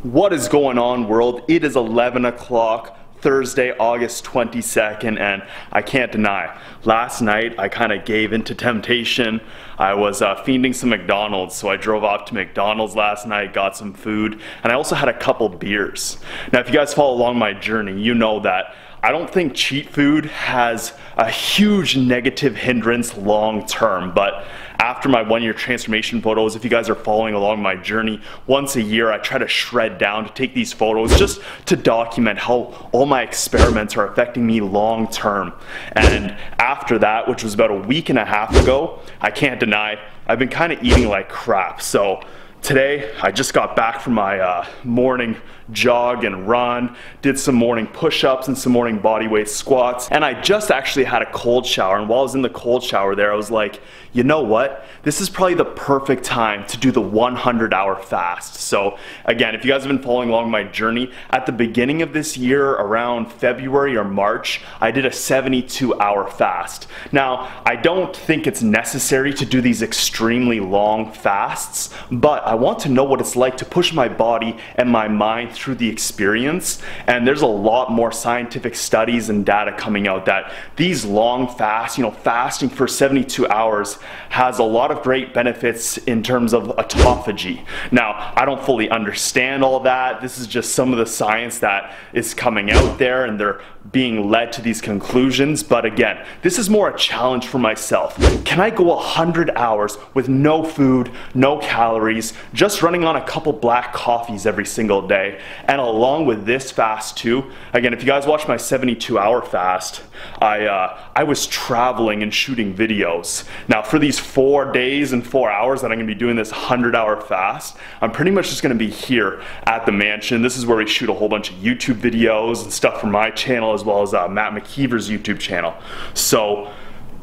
What is going on, world? It is 11 o'clock Thursday, August 22nd, and I can't deny, last night I kind of gave into temptation. I was fiending some McDonald's, so I drove off to McDonald's last night, got some food, and I also had a couple beers. Now, if you guys follow along my journey, you know that I don't think cheat food has a huge negative hindrance long term, but after my 1-year transformation photos, if you guys are following along my journey, once a year I try to shred down to take these photos just to document how all my experiments are affecting me long term. And after that, which was about a week and a half ago, I can't deny, I've been kind of eating like crap. So today, I just got back from my morning jog and run, did some morning push-ups and some morning bodyweight squats, and I just actually had a cold shower. And while I was in the cold shower there, I was like, you know what? This is probably the perfect time to do the 100-hour fast. So again, if you guys have been following along my journey, at the beginning of this year, around February or March, I did a 72-hour fast. Now, I don't think it's necessary to do these extremely long fasts, but I want to know what it's like to push my body and my mind through the experience. And there's a lot more scientific studies and data coming out that these long fasts, fasting for 72 hours has a lot of great benefits in terms of autophagy. Now, I don't fully understand all that. This is just some of the science that is coming out there, and they're being led to these conclusions. But again, this is more a challenge for myself. Can I go 100 hours with no food, no calories, just running on a couple black coffees every single day? And along with this fast too, again, if you guys watch my 72-hour fast, I was traveling and shooting videos. Now for these 4 days and 4 hours that I'm gonna be doing this 100-hour fast, I'm pretty much just gonna be here at the mansion. This is where we shoot a whole bunch of YouTube videos and stuff for my channel, as well as Matt McKeever's YouTube channel. So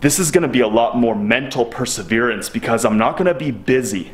this is gonna be a lot more mental perseverance because I'm not gonna be busy.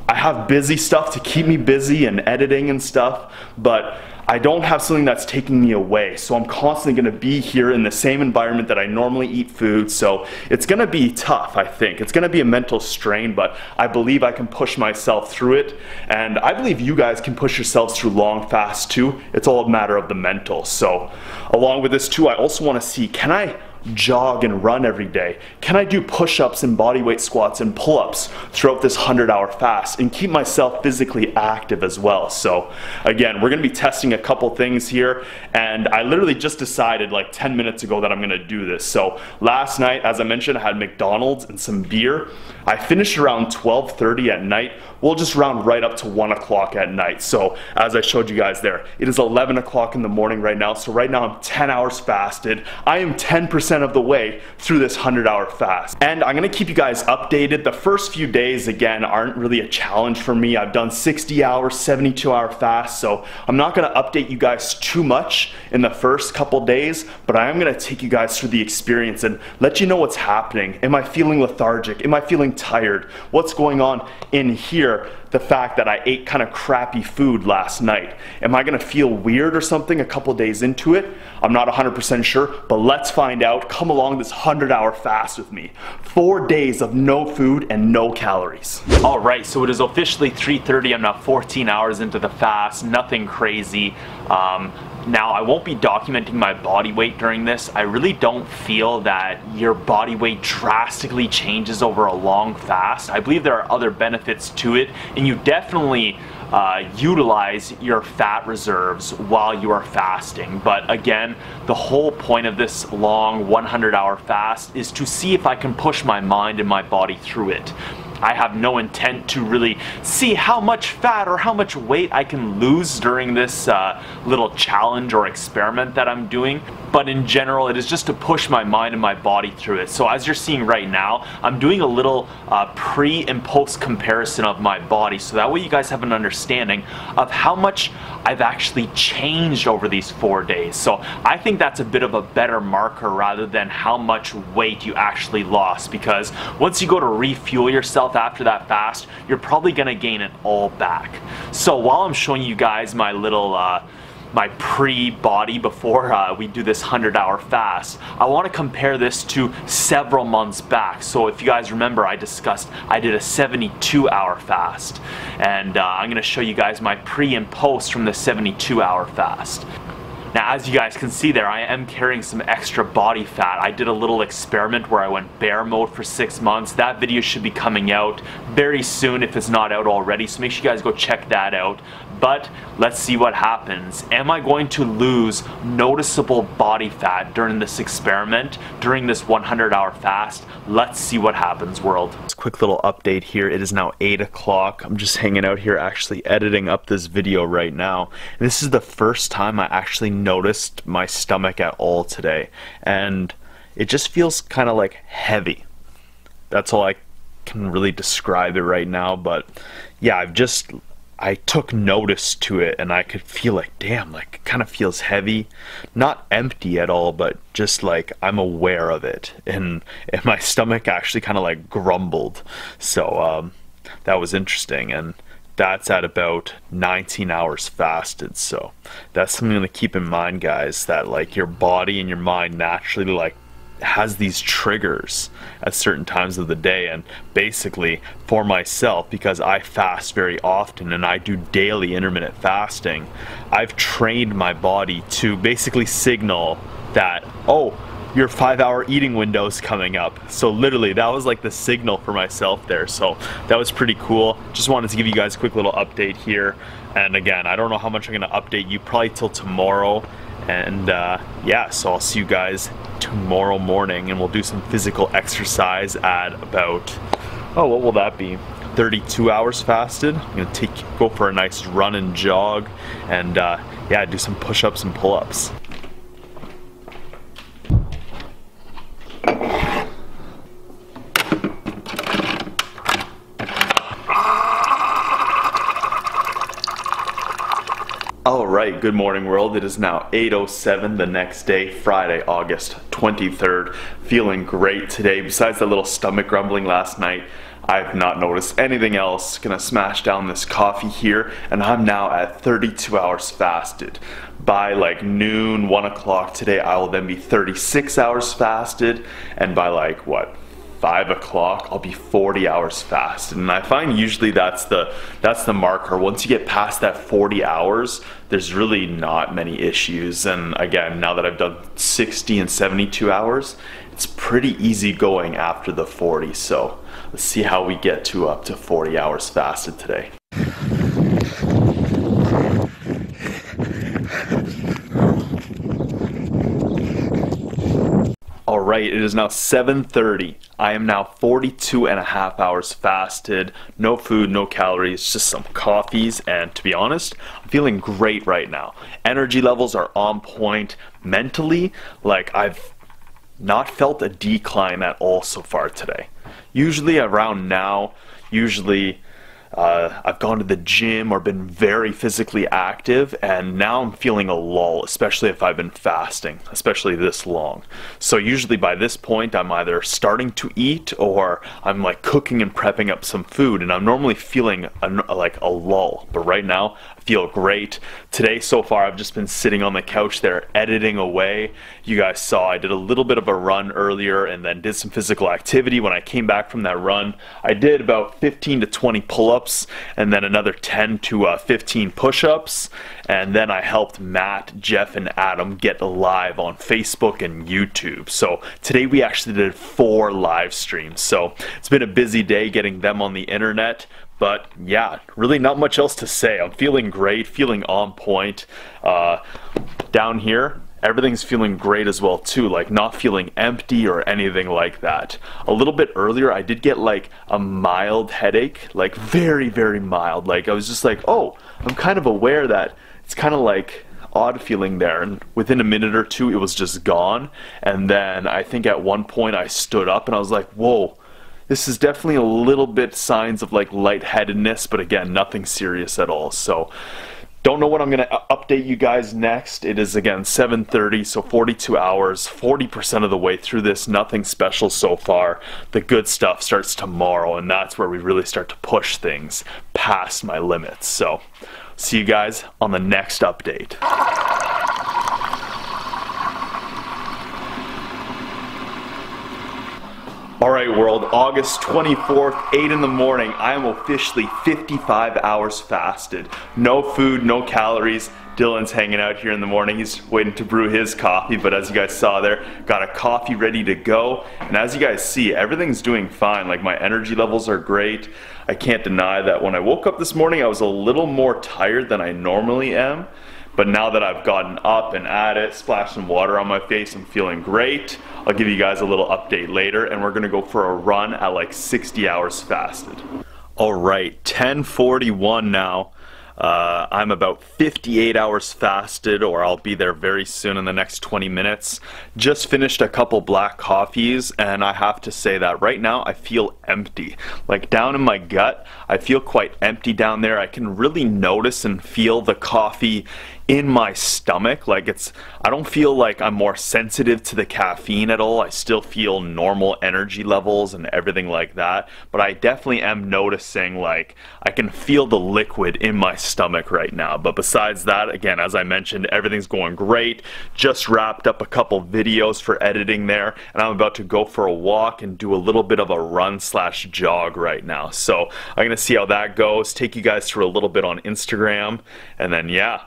I have busy stuff to keep me busy and editing and stuff, but I don't have something that's taking me away. So I'm constantly gonna be here in the same environment that I normally eat food. So it's gonna be tough, I think. It's gonna be a mental strain, but I believe I can push myself through it. And I believe you guys can push yourselves through long fasts too. It's all a matter of the mental. So along with this too, I also wanna see, can I jog and run every day? Can I do push-ups and bodyweight squats and pull-ups throughout this 100-hour fast and keep myself physically active as well? So again, we're gonna be testing a couple things here, and I literally just decided like 10 minutes ago that I'm gonna do this. So last night, as I mentioned, I had McDonald's and some beer. I finished around 12:30 at night. We'll just round right up to 1 o'clock at night. So as I showed you guys there, it is 11 o'clock in the morning right now. So right now I'm 10 hours fasted. I am 10% of the way through this 100-hour fast. And I'm gonna keep you guys updated. The first few days, again, aren't really a challenge for me. I've done 60-hour, 72-hour fasts, so I'm not gonna update you guys too much in the first couple days, but I am gonna take you guys through the experience and let you know what's happening. Am I feeling lethargic? Am I feeling tired? What's going on in here? The fact that I ate kind of crappy food last night. Am I gonna feel weird or something a couple days into it? I'm not 100% sure, but let's find out. Come along this 100-hour fast with me. 4 days of no food and no calories. All right, so it is officially 3:30. I'm now 14 hours into the fast, nothing crazy. Now, I won't be documenting my body weight during this. I really don't feel that your body weight drastically changes over a long fast. I believe there are other benefits to it, and you definitely utilize your fat reserves while you are fasting. But again, the whole point of this long 100-hour fast is to see if I can push my mind and my body through it. I have no intent to really see how much fat or how much weight I can lose during this little challenge or experiment that I'm doing. But in general, it is just to push my mind and my body through it. So as you're seeing right now, I'm doing a little pre and post comparison of my body, so that way you guys have an understanding of how much I've actually changed over these 4 days. So I think that's a bit of a better marker rather than how much weight you actually lost, because once you go to refuel yourself after that fast, you're probably gonna gain it all back. So while I'm showing you guys my little my pre-body before we do this 100-hour fast. I want to compare this to several months back. So if you guys remember, I discussed I did a 72-hour fast, and I'm going to show you guys my pre and post from the 72-hour fast. Now, as you guys can see there, I am carrying some extra body fat. I did a little experiment where I went bear mode for 6 months. That video should be coming out very soon if it's not out already, so make sure you guys go check that out. But let's see what happens. Am I going to lose noticeable body fat during this experiment, during this 100-hour fast? Let's see what happens, world. Just a quick little update here. It is now 8 o'clock. I'm just hanging out here actually editing up this video right now. And this is the first time I actually noticed my stomach at all today. And it just feels kind of like heavy. That's all I can really describe it right now. But yeah, I took notice to it, and I could feel like, damn, like it kind of feels heavy. Not empty at all, but just like I'm aware of it. And my stomach actually kind of like grumbled. So that was interesting. And that's at about 19 hours fasted. So that's something to keep in mind, guys, that like your body and your mind naturally like has these triggers at certain times of the day. And basically for myself, because I fast very often and I do daily intermittent fasting, I've trained my body to basically signal that, oh, your 5-hour eating window is coming up. So literally that was like the signal for myself there. So that was pretty cool. Just wanted to give you guys a quick little update here. And again, I don't know how much I'm gonna update you, probably till tomorrow. And yeah, so I'll see you guys tomorrow morning, and we'll do some physical exercise at about, oh, what will that be? 32 hours fasted. I'm gonna go for a nice run and jog, and yeah, do some push-ups and pull-ups. Alright, good morning world. It is now 8:07 the next day, Friday, August 23rd. Feeling great today. Besides that little stomach grumbling last night, I've not noticed anything else. Gonna smash down this coffee here, and I'm now at 32 hours fasted. By like noon, 1 o'clock today, I will then be 36 hours fasted, and by like, what, 5 o'clock, I'll be 40 hours fasted. And I find usually that's the marker. Once you get past that 40 hours, there's really not many issues. And again, now that I've done 60 and 72 hours, it's pretty easy going after the 40. So let's see how we get to up to 40 hours fasted today. Alright, it is now 7:30. I am now 42 and a half hours fasted. No food, no calories, just some coffees, and to be honest, I'm feeling great right now. Energy levels are on point. Mentally, like I've not felt a decline at all so far today. Usually around now, I've gone to the gym or been very physically active, and now I'm feeling a lull, especially if I've been fasting, especially this long. So usually by this point, I'm either starting to eat or I'm like cooking and prepping up some food, and I'm normally feeling like a lull. But right now, I feel great. Today so far, I've just been sitting on the couch there editing away. You guys saw I did a little bit of a run earlier and then did some physical activity. When I came back from that run, I did about 15 to 20 pull-ups, and then another 10 to 15 push-ups, and then I helped Matt, Jeff, and Adam get live on Facebook and YouTube. So today we actually did 4 live streams. So it's been a busy day getting them on the internet, but yeah, really not much else to say. I'm feeling great, feeling on point. Down here, everything's feeling great as well too, like not feeling empty or anything like that. A little bit earlier I did get like a mild headache, like very, very mild. Like I was just like, oh, I'm kind of aware that it's kind of like odd feeling there, and within a minute or two it was just gone. And then I think at one point I stood up and I was like, whoa, this is definitely a little bit signs of like lightheadedness, but again, nothing serious at all. So don't know what I'm going to update you guys next. It is again 7:30, so 42 hours, 40% of the way through this. Nothing special so far. The good stuff starts tomorrow, and that's where we really start to push things past my limits. So see you guys on the next update. Alright world, August 24th, 8 in the morning, I am officially 55 hours fasted. No food, no calories. Dylan's hanging out here in the morning. He's waiting to brew his coffee, but as you guys saw there, got a coffee ready to go. And as you guys see, everything's doing fine. Like, my energy levels are great. I can't deny that when I woke up this morning, I was a little more tired than I normally am. But now that I've gotten up and at it, splashed some water on my face, I'm feeling great. I'll give you guys a little update later, and we're gonna go for a run at like 60 hours fasted. All right, 10:41 now. I'm about 58 hours fasted, or I'll be there very soon in the next 20 minutes. Just finished a couple black coffees, and I have to say that right now I feel empty. Like, down in my gut, I feel quite empty down there. I can really notice and feel the coffee in my stomach. Like, I don't feel like I'm more sensitive to the caffeine at all. I still feel normal energy levels and everything like that, but I definitely am noticing, like, I can feel the liquid in my stomach right now. But besides that, again, as I mentioned, everything's going great. Just wrapped up a couple videos for editing there, and I'm about to go for a walk and do a little bit of a run slash jog right now. So I'm gonna see how that goes, take you guys through a little bit on Instagram, and then yeah,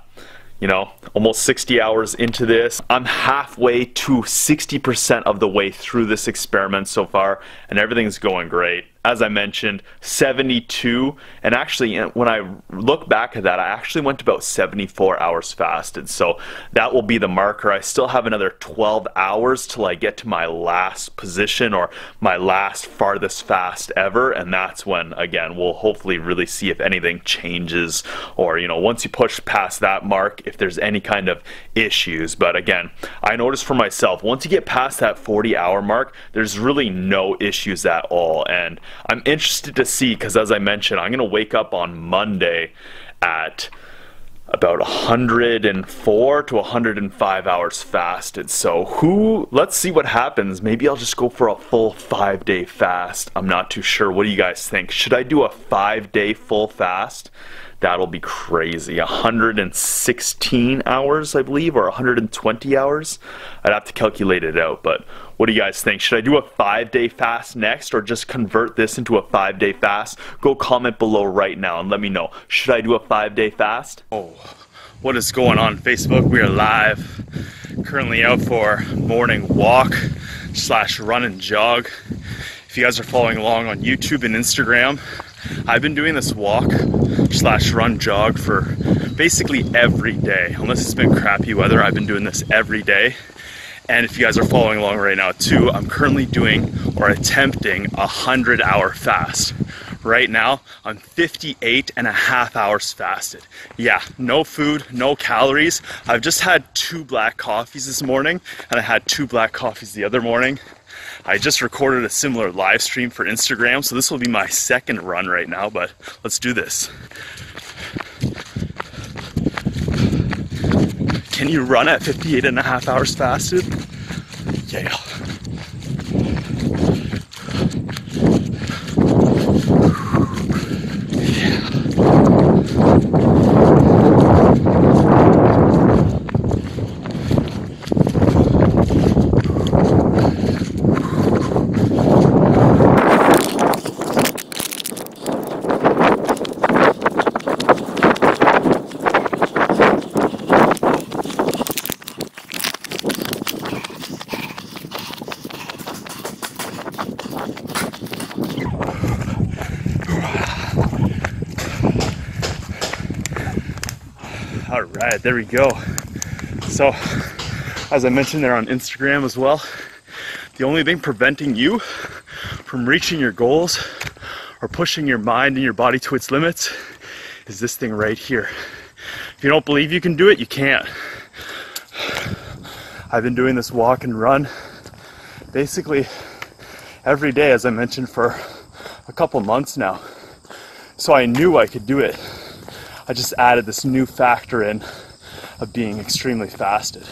you know, almost 60 hours into this. I'm halfway to 60% of the way through this experiment so far, and everything's going great. As I mentioned, 72, and actually when I look back at that, I actually went about 74 hours fasted, so that will be the marker. I still have another 12 hours till I get to my last position, or my last farthest fast ever, and that's when, again, we'll hopefully really see if anything changes, or, you know, once you push past that mark, if there's any kind of issues. But again, I noticed for myself, once you get past that 40-hour mark, there's really no issues at all. And I'm interested to see, because as I mentioned, I'm going to wake up on Monday at about 104 to 105 hours fasted. So let's see what happens. Maybe I'll just go for a full 5-day fast. I'm not too sure. What do you guys think? Should I do a 5-day full fast? That'll be crazy. 116 hours, I believe, or 120 hours. I'd have to calculate it out, but what do you guys think? Should I do a 5-day fast next, or just convert this into a 5-day fast? Go comment below right now and let me know. Should I do a 5-day fast? Oh, what is going on Facebook? We are live. Currently out for morning walk slash run and jog. If you guys are following along on YouTube and Instagram, I've been doing this walk slash run jog for basically every day. Unless it's been crappy weather, I've been doing this every day. And if you guys are following along right now too, I'm currently doing or attempting a 100-hour fast. Right now, I'm 58.5 hours fasted. Yeah, no food, no calories. I've just had 2 black coffees this morning, and I had 2 black coffees the other morning. I just recorded a similar live stream for Instagram, so this will be my second run right now, but let's do this. Can you run at 58.5 hours fasted? Yeah. All right, there we go. So, as I mentioned there on Instagram as well, the only thing preventing you from reaching your goals or pushing your mind and your body to its limits is this thing right here. If you don't believe you can do it, you can't. I've been doing this walk and run basically every day, as I mentioned, for a couple months now. So I knew I could do it. I just added this new factor in of being extremely fasted.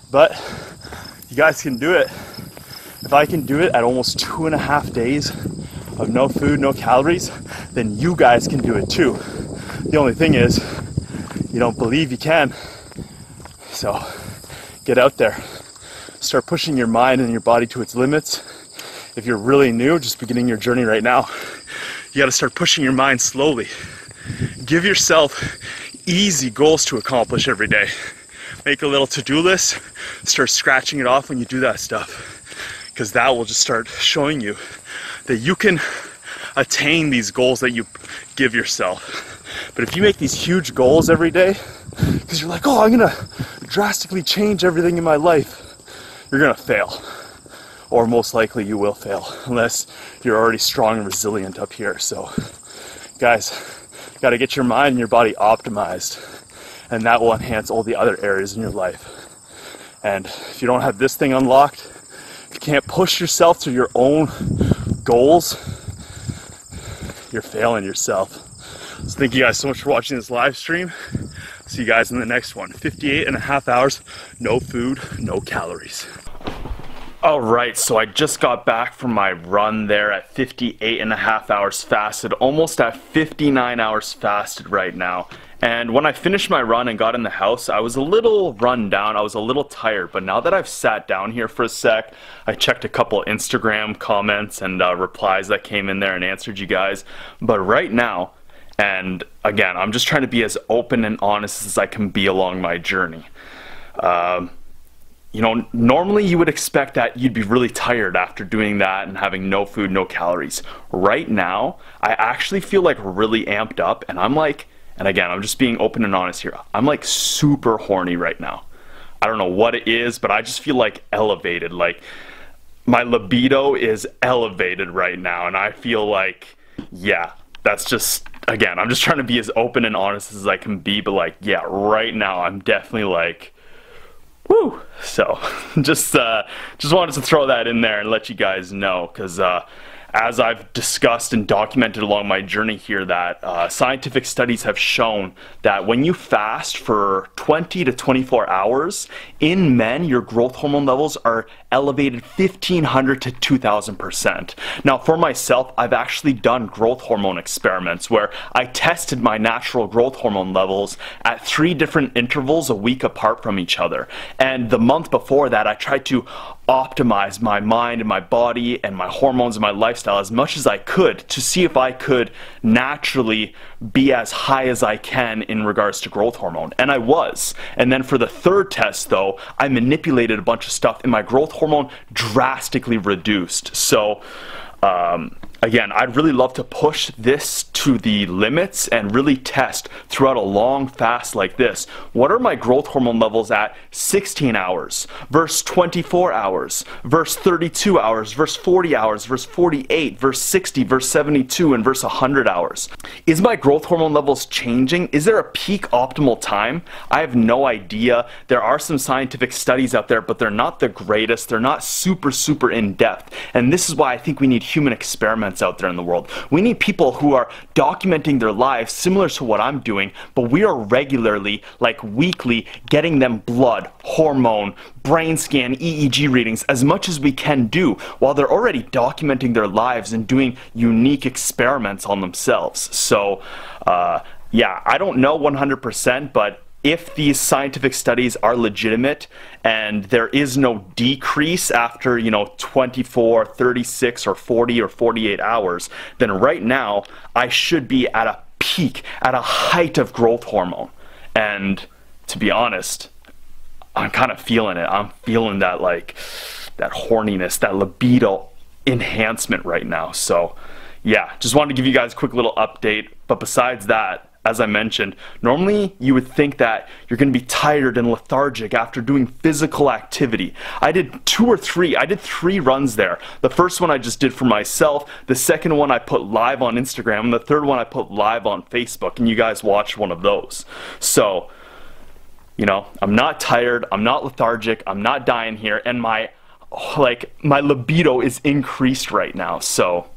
But you guys can do it. If I can do it at almost 2.5 days of no food, no calories, then you guys can do it too. The only thing is, you don't believe you can. So get out there. Start pushing your mind and your body to its limits. if you're really new, just beginning your journey right now, you gotta start pushing your mind slowly. Give yourself easy goals to accomplish every day. Make a little to-do list, start scratching it off when you do that stuff, because that will just start showing you that you can attain these goals that you give yourself. But if you make these huge goals every day, because you're like, oh, I'm gonna drastically change everything in my life, you're gonna fail. Or most likely you will fail, unless you're already strong and resilient up here. So guys, you gotta get your mind and your body optimized, and that will enhance all the other areas in your life. And if you don't have this thing unlocked, if you can't push yourself to your own goals, you're failing yourself. So thank you guys so much for watching this live stream. See you guys in the next one. 58.5 hours, no food, no calories. All right, so I just got back from my run there at 58.5 hours fasted, almost at 59 hours fasted right now. And when I finished my run and got in the house, I was a little run down, I was a little tired, but now that I've sat down here for a sec, I checked a couple Instagram comments and replies that came in there and answered you guys. But right now, and again, I'm just trying to be as open and honest as I can be along my journey. You know, normally you would expect that you'd be really tired after doing that and having no food, no calories. Right now, I actually feel like really amped up, and I'm like, and again, I'm just being open and honest here, I'm like super horny right now. I don't know what it is, but I just feel like elevated. Like my libido is elevated right now, and I feel like, yeah, that's just, again, I'm just trying to be as open and honest as I can be, but like, yeah, right now I'm definitely like, woo! So, just wanted to throw that in there and let you guys know, because as I've discussed and documented along my journey here, that scientific studies have shown that when you fast for 20 to 24 hours, in men, your growth hormone levels are elevated 1,500 to 2,000%. Now, for myself, I've actually done growth hormone experiments where I tested my natural growth hormone levels at 3 different intervals a week apart from each other. And the month before that, I tried to optimize my mind and my body and my hormones and my lifestyle as much as I could to see if I could naturally be as high as I can in regards to growth hormone. And I was. And then for the third test though, I manipulated a bunch of stuff and my growth hormone drastically reduced. So again, I'd really love to push this to the limits and really test throughout a long fast like this. What are my growth hormone levels at 16 hours versus 24 hours versus 32 hours versus 40 hours versus 48 versus 60 versus 72 and versus 100 hours? Is my growth hormone levels changing? Is there a peak optimal time? I have no idea. There are some scientific studies out there, but they're not the greatest. They're not super in depth. And this is why I think we need human experiments out there in the world. We need people who are documenting their lives similar to what I'm doing, but we are regularly, like weekly, getting them blood, hormone, brain scan, EEG readings as much as we can do while they're already documenting their lives and doing unique experiments on themselves. So yeah, I don't know 100%, but if these scientific studies are legitimate and there is no decrease after, you know, 24, 36, or 40 or 48 hours, then right now I should be at a peak, at a height of growth hormone. And to be honest, I'm kind of feeling it. I'm feeling that, like, that horniness, that libido enhancement right now. So yeah, just wanted to give you guys a quick little update. But besides that, as I mentioned, normally you would think that you're going to be tired and lethargic after doing physical activity. I did 3 runs there. The first one I just did for myself, the second one I put live on Instagram, and the third one I put live on Facebook, and you guys watched one of those. So, you know, I'm not tired, I'm not lethargic, I'm not dying here, and my libido is increased right now. So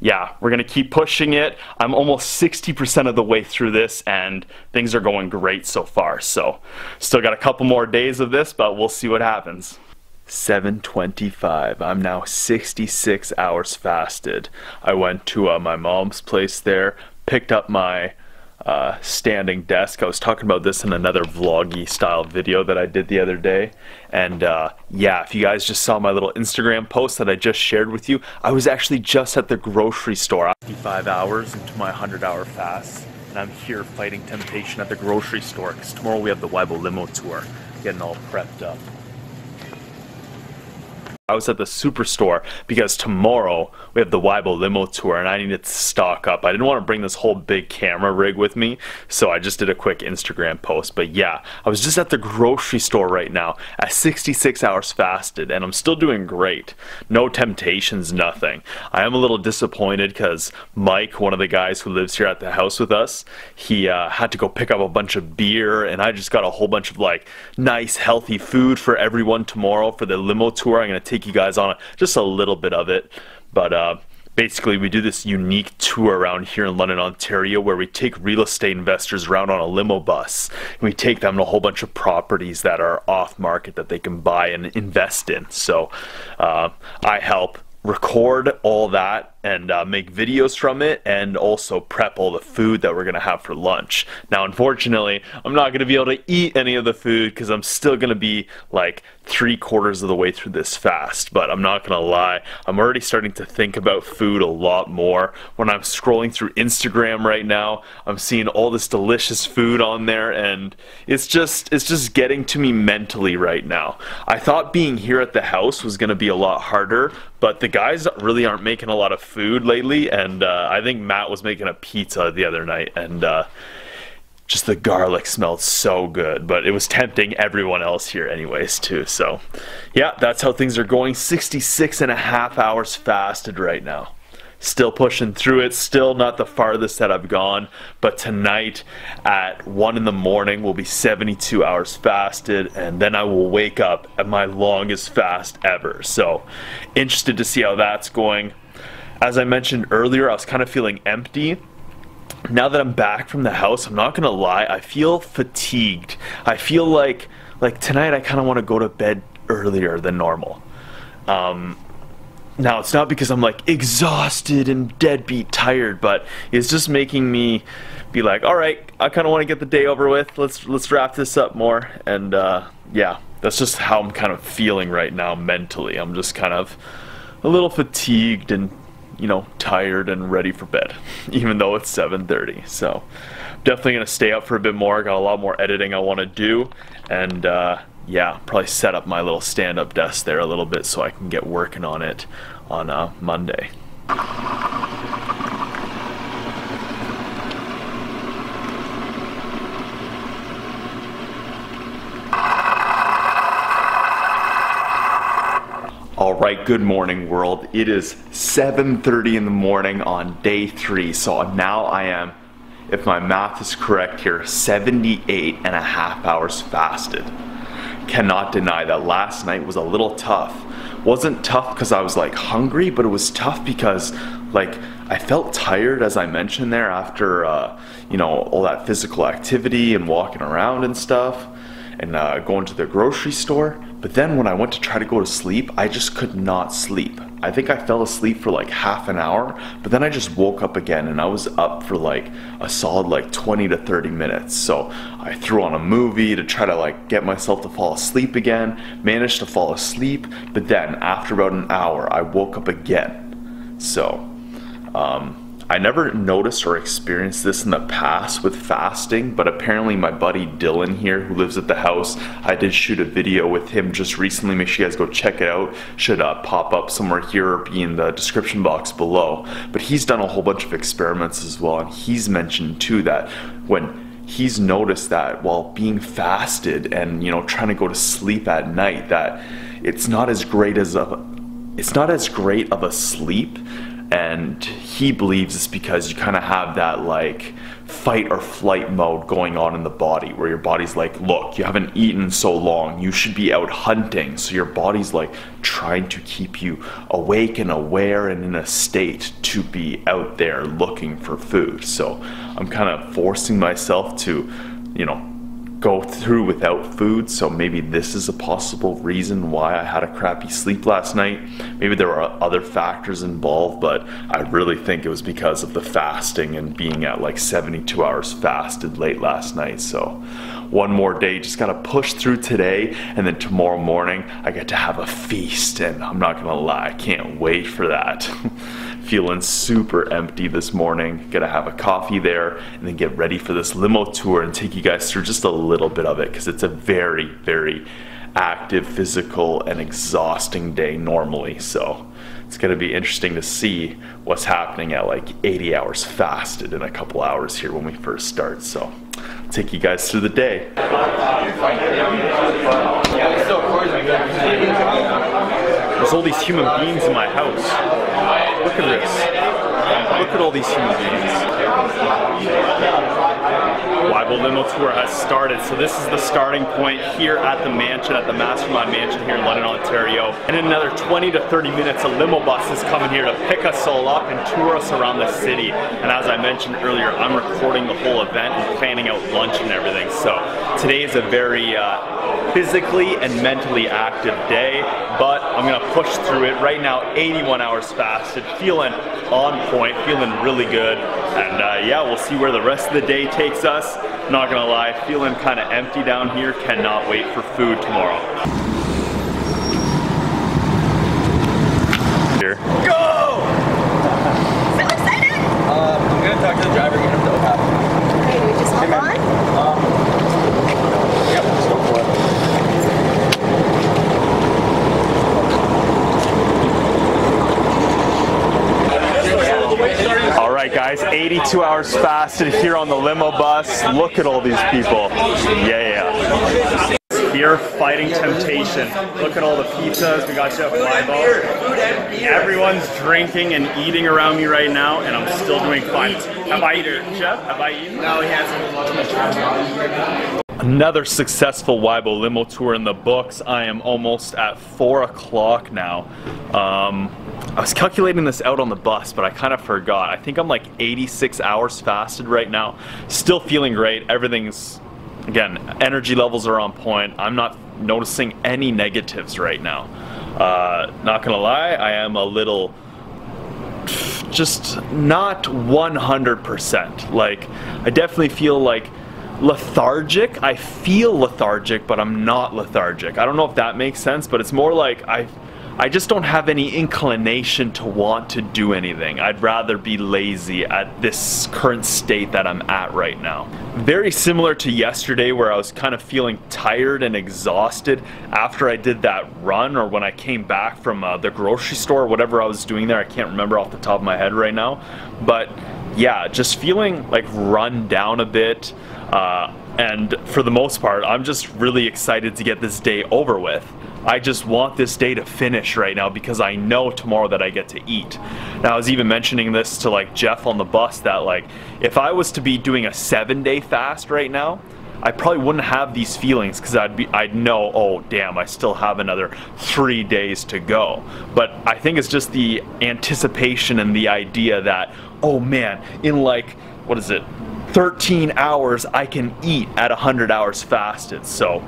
yeah, we're gonna keep pushing it. I'm almost 60% of the way through this and things are going great so far. So still got a couple more days of this, but we'll see what happens. 7:25. I'm now 66 hours fasted. I went to my mom's place there, picked up my standing desk. I was talking about this in another vloggy style video that I did the other day, and yeah, if you guys just saw my little Instagram post that I just shared with you, I was actually just at the grocery store. 55 hours into my 100-hour fast, and I'm here fighting temptation at the grocery store because tomorrow we have the Weibo limo tour, getting all prepped up. I was at the superstore because tomorrow we have the Weibo limo tour and I needed to stock up. I didn't want to bring this whole big camera rig with me, so I just did a quick Instagram post. But yeah, I was just at the grocery store right now at 66 hours fasted, and I'm still doing great. No temptations, nothing. I am a little disappointed because Mike, one of the guys who lives here at the house with us, he had to go pick up a bunch of beer, and I just got a whole bunch of like nice healthy food for everyone tomorrow for the limo tour. I'm going to take you guys on just a little bit of it, but basically we do this unique tour around here in London, Ontario, where we take real estate investors around on a limo bus, and we take them to a whole bunch of properties that are off market that they can buy and invest in. So I help record all that and make videos from it, and also prep all the food that we're gonna have for lunch. Now unfortunately I'm not gonna be able to eat any of the food because I'm still gonna be like 3/4 of the way through this fast, but I'm not gonna lie, I'm already starting to think about food a lot more. When I'm scrolling through Instagram right now, I'm seeing all this delicious food on there, and it's just getting to me mentally right now. I thought being here at the house was gonna be a lot harder, but the guys really aren't making a lot of food lately, and I think Matt was making a pizza the other night, and just the garlic smelled so good, but it was tempting everyone else here anyways too. So yeah, that's how things are going. 66.5 hours fasted right now. Still pushing through it, still not the farthest that I've gone, but tonight at 1 in the morning will be 72 hours fasted, and then I will wake up at my longest fast ever. So interested to see how that's going. As I mentioned earlier, I was kind of feeling empty. Now that I'm back from the house, I'm not gonna lie, I feel fatigued. I feel like tonight I kind of want to go to bed earlier than normal. Now it's not because I'm like exhausted and deadbeat tired, but it's just making me be like, all right, I kind of want to get the day over with. Let's wrap this up more. And yeah, that's just how I'm kind of feeling right now mentally. I'm just kind of a little fatigued and, you know, tired and ready for bed, even though it's 7:30. So definitely gonna stay up for a bit more. I got a lot more editing I want to do, and yeah, probably set up my little stand-up desk there a little bit so I can get working on it on Monday. Alright, good morning world. It is 7:30 in the morning on day 3, so now I am, if my math is correct here, 78.5 hours fasted. Cannot deny that last night was a little tough. Wasn't tough because I was like hungry, but it was tough because like I felt tired, as I mentioned there, after you know, all that physical activity and walking around and stuff, and going to the grocery store. But then when I went to try to go to sleep, I just could not sleep. I think I fell asleep for like half an hour, but then I just woke up again, and I was up for like a solid like 20 to 30 minutes. So I threw on a movie to try to like get myself to fall asleep again, managed to fall asleep, but then after about an hour, I woke up again. So I never noticed or experienced this in the past with fasting, but apparently my buddy Dylan here, who lives at the house, I did shoot a video with him just recently. Make sure you guys go check it out. Should pop up somewhere here or be in the description box below. But he's done a whole bunch of experiments as well, and he's mentioned too that when he's noticed that while being fasted and, you know, trying to go to sleep at night, that it's not as great of a sleep. And he believes it's because you kind of have that like fight or flight mode going on in the body, where your body's like, look, you haven't eaten so long, you should be out hunting. So your body's like trying to keep you awake and aware and in a state to be out there looking for food. So I'm kind of forcing myself to, you know, go through without food, so maybe this is a possible reason why I had a crappy sleep last night. Maybe there were other factors involved, but I really think it was because of the fasting and being at like 72 hours fasted late last night. So one more day, just gotta push through today, and then tomorrow morning I get to have a feast, and I'm not gonna lie, I can't wait for that. Feeling super empty this morning. Gonna have a coffee there and then get ready for this limo tour and take you guys through just a little bit of it, because it's a very, very active, physical, and exhausting day normally. So it's gonna be interesting to see what's happening at like 80 hours fasted in a couple hours here when we first start. So I'll take you guys through the day. There's all these human beings in my house. Look at this. Look at all these human beings. Weibo limo tour has started. So this is the starting point here at the mansion, at the Mastermind Mansion here in London, Ontario. And in another 20 to 30 minutes, a limo bus is coming here to pick us all up and tour us around the city. And as I mentioned earlier, I'm recording the whole event and planning out lunch and everything. So today is a very physically and mentally active day, but I'm gonna push through it. Right now, 81 hours fasted, feeling on point, feeling really good. And yeah, we'll see where the rest of the day takes us. Not gonna lie, feeling kind of empty down here. Cannot wait for food tomorrow. Here. Go! So excited! I'm gonna talk to the driver, get him to open up. Okay, do we just hop on? Yep, let's go for it. All right, guys, 82 hours fasted here on the limo bus. Look at all these people. Yeah. Here, fighting temptation. Look at all the pizzas. We got Chef Weibo. Everyone's drinking and eating around me right now, and I'm still doing fine. Have I eaten, Chef? Have I eaten? No, he hasn't. Another successful Weibo limo tour in the books. I am almost at 4 o'clock now. I was calculating this out on the bus, but I kind of forgot. I think I'm like 86 hours fasted right now. Still feeling great. Everything's, again, energy levels are on point. I'm not noticing any negatives right now. Not gonna lie, I am a little, just not 100%. Like, I definitely feel like lethargic. I feel lethargic, but I'm not lethargic. I don't know if that makes sense, but it's more like I just don't have any inclination to want to do anything. I'd rather be lazy at this current state that I'm at right now. Very similar to yesterday, where I was kind of feeling tired and exhausted after I did that run, or when I came back from the grocery store, or whatever I was doing there. I can't remember off the top of my head right now. But yeah, just feeling like run down a bit. And for the most part, I'm just really excited to get this day over with. I just want this day to finish right now, because I know tomorrow that I get to eat. Now, I was even mentioning this to like Jeff on the bus, that like if I was to be doing a 7-day fast right now, I probably wouldn't have these feelings, because I'd know, oh damn, I still have another 3 days to go. But I think it's just the anticipation and the idea that, oh man, in like, what is it, 13 hours I can eat at 100 hours fasted. So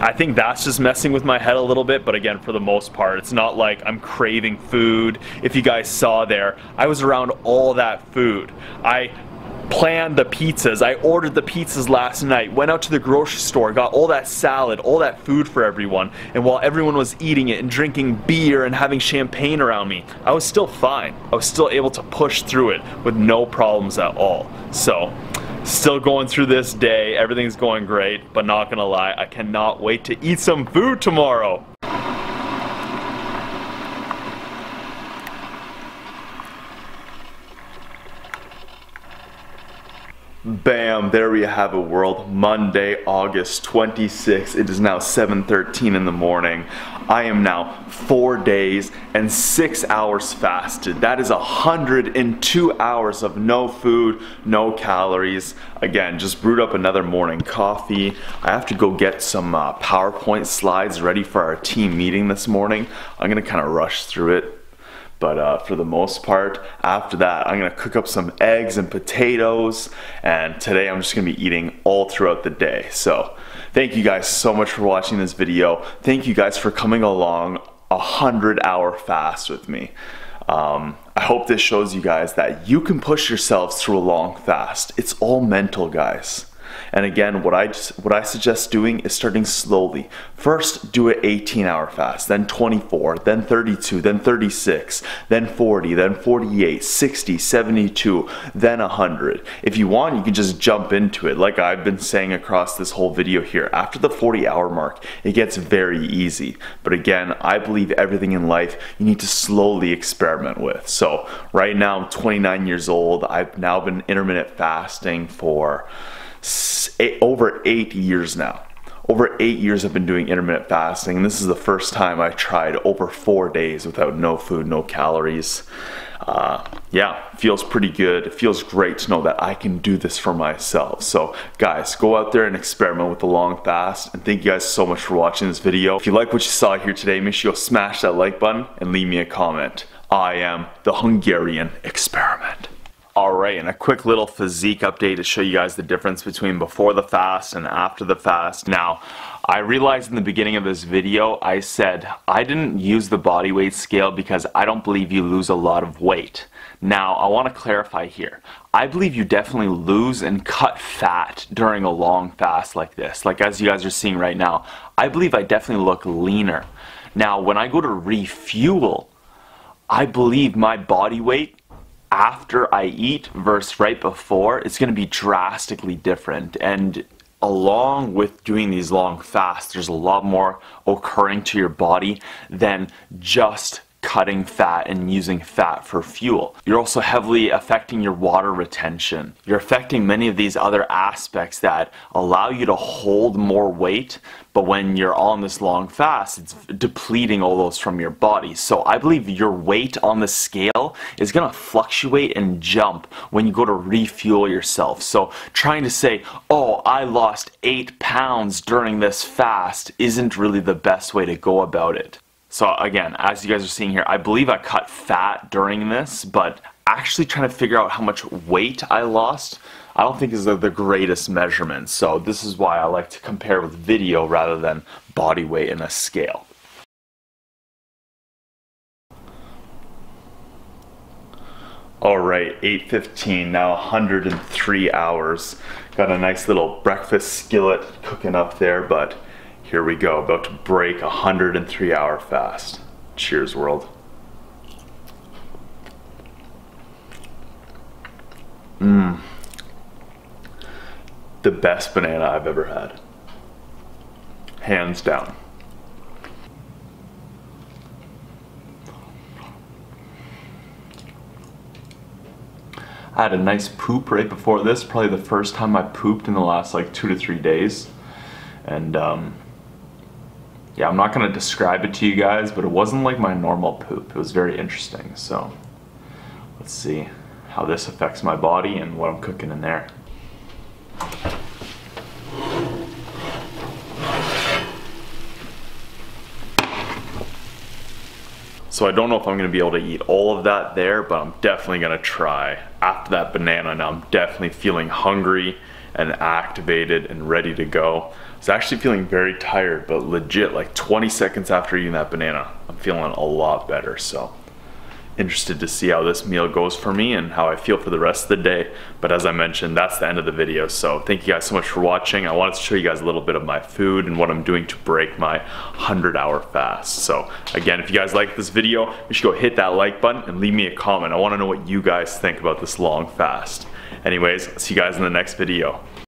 I think that's just messing with my head a little bit, but again, for the most part, it's not like I'm craving food. If you guys saw there, I was around all that food. I planned the pizzas. I ordered the pizzas last night, went out to the grocery store, got all that salad, all that food for everyone, and while everyone was eating it and drinking beer and having champagne around me, I was still fine. I was still able to push through it with no problems at all. So, still going through this day, everything's going great, but not gonna lie, I cannot wait to eat some food tomorrow. Bam, there we have it, world. Monday, August 26th. It is now 7:13 in the morning. I am now 4 days and 6 hours fasted. That is 102 hours of no food, no calories. Again, just brewed up another morning coffee. I have to go get some PowerPoint slides ready for our team meeting this morning. I'm gonna kind of rush through it. But for the most part, after that, I'm gonna cook up some eggs and potatoes, and today I'm just gonna be eating all throughout the day. So Thank you guys so much for watching this video. Thank you guys for coming along 100-hour fast with me. I hope this shows you guys that you can push yourselves through a long fast. It's all mental, guys. And again, what I suggest doing is starting slowly. First, do an 18-hour fast, then 24, then 32, then 36, then 40, then 48, 60, 72, then 100. If you want, you can just jump into it. Like I've been saying across this whole video here, after the 40-hour mark, it gets very easy. But again, I believe everything in life you need to slowly experiment with. So right now, I'm 29 years old. I've now been intermittent fasting for over 8 years now. Over 8 years I've been doing intermittent fasting, and this is the first time I tried over 4 days without no food, no calories. Yeah, feels pretty good. It feels great to know that I can do this for myself. So guys, go out there and experiment with the long fast, and thank you guys so much for watching this video. If you like what you saw here today, make sure you go smash that like button and leave me a comment. I am the Hungarian Experiment. Alright, and a quick little physique update to show you guys the difference between before the fast and after the fast. Now, I realized in the beginning of this video, I said I didn't use the body weight scale because I don't believe you lose a lot of weight. Now, I want to clarify here. I believe you definitely lose and cut fat during a long fast like this. Like as you guys are seeing right now, I believe I definitely look leaner. Now, when I go to refuel, I believe my body weight after I eat versus right before, it's going to be drastically different. And along with doing these long fasts, there's a lot more occurring to your body than just cutting fat and using fat for fuel. You're also heavily affecting your water retention. You're affecting many of these other aspects that allow you to hold more weight, but when you're on this long fast, it's depleting all those from your body. So I believe your weight on the scale is going to fluctuate and jump when you go to refuel yourself. So trying to say, oh, I lost 8 pounds during this fast isn't really the best way to go about it. So again, as you guys are seeing here, I believe I cut fat during this, but actually trying to figure out how much weight I lost, I don't think is the greatest measurement. So this is why I like to compare with video rather than body weight in a scale. Alright, 8:15, now 103 hours. Got a nice little breakfast skillet cooking up there, but here we go, about to break a 103-hour fast. Cheers, world. The best banana I've ever had. Hands down. I had a nice poop right before this, probably the first time I pooped in the last like 2 to 3 days. And yeah, I'm not going to describe it to you guys, but it wasn't like my normal poop. It was very interesting. So let's see how this affects my body and what I'm cooking in there. So I don't know if I'm going to be able to eat all of that there, but I'm definitely going to try. After that banana, now I'm definitely feeling hungry and activated and ready to go. I was actually feeling very tired, but legit, like 20 seconds after eating that banana, I'm feeling a lot better. So interested to see how this meal goes for me and how I feel for the rest of the day. But as I mentioned, that's the end of the video. So thank you guys so much for watching. I wanted to show you guys a little bit of my food and what I'm doing to break my 100-hour fast. So again, if you guys like this video, you should go hit that like button and leave me a comment. I want to know what you guys think about this long fast. Anyways, I'll see you guys in the next video.